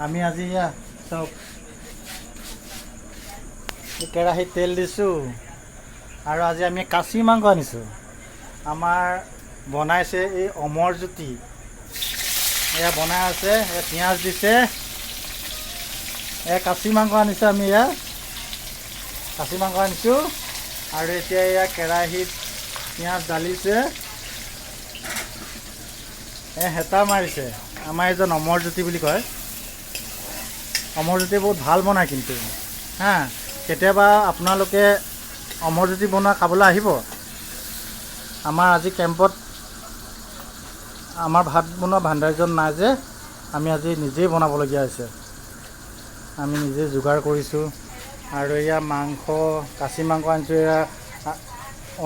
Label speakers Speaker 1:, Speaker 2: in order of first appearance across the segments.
Speaker 1: আমি আজি চাওক কেৰাহীত তেল দিছোঁ আৰু আজি আমি কাচি মাংস আনিছোঁ। আমাৰ বনাইছে এই অমৰজ্যোতি, এয়া বনাই আছে, পিঁয়াজ দিছে, কাচি মাংস আনিছোঁ আমি, কাচি মাংস আনিছোঁ। আৰু এতিয়া এয়া কেৰাহীত পিঁয়াজ ঢালিছে, হেতা মাৰিছে। আমাৰ এজন অমৰজ্যোতি বুলি কয়, অমৰজ্যোতি বহুত ভাল বনায় কিন্তু কেতিয়াবা আপোনালোকে অমৰজ্যোতি বনোৱা খাবলৈ আহিব। আমাৰ আজি কেম্পত আমাৰ ভাত বনোৱা ভাণ্ডাৰীজন নাই যে, আমি আজি নিজেই বনাবলগীয়া হৈছে। আমি নিজে যোগাৰ কৰিছোঁ। আৰু এয়া মাংস, কাচি মাংস আনিছোঁ, এয়া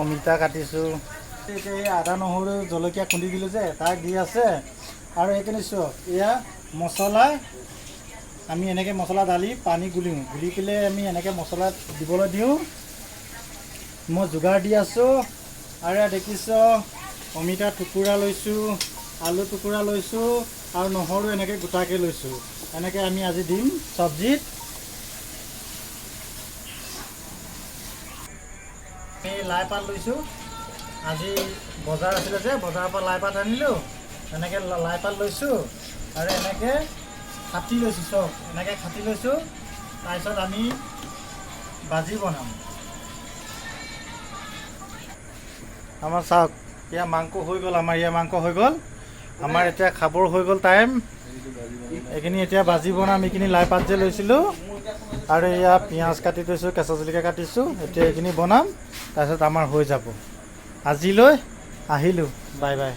Speaker 1: অমিতা কাটিছোঁ। এতিয়া এই আদা নহৰু জলকীয়া খুন্দি দিলোঁ যে, তাক দি আছে। আৰু এইখিনি চাওক, এয়া মছলা, আমি এনেকৈ মছলা ঢালি পানী গুলি পেলাই আমি এনেকৈ মছলা দিবলৈ দিওঁ। মই যোগাৰ দি আছোঁ। আৰু এয়া দেখিছ, অমিতা টুকুৰা লৈছোঁ, আলু টুকুৰা লৈছোঁ, আৰু নহৰু এনেকৈ গোটাকৈ লৈছোঁ। এনেকৈ আমি আজি দিম চব্জিত। আমি লাই পাত লৈছোঁ, আজি বজাৰ আছিলে যে, বজাৰৰ পৰা লাই পাত আনিলোঁ। এনেকৈ লাই পাত লৈছোঁ আৰু এনেকৈ কাটি লৈছোঁ, চব এনেকৈ কাটি লৈছোঁ। তাৰপিছত আমি ভাজি বনাম। আমাৰ চাওক, এয়া মাংস হৈ গ'ল, আমাৰ এয়া মাংস হৈ গ'ল। আমাৰ এতিয়া খাবৰ হৈ গ'ল টাইম। এইখিনি এতিয়া ভাজি বনাম, এইখিনি লাই পাত যে লৈছিলোঁ। আৰু এয়া পিঁয়াজ কাটি থৈছোঁ, কেঁচা জলকীয়া কাটিছোঁ। এতিয়া এইখিনি বনাম, তাৰপিছত আমাৰ হৈ যাব। আজিলৈ আহিলোঁ, বাই বাই।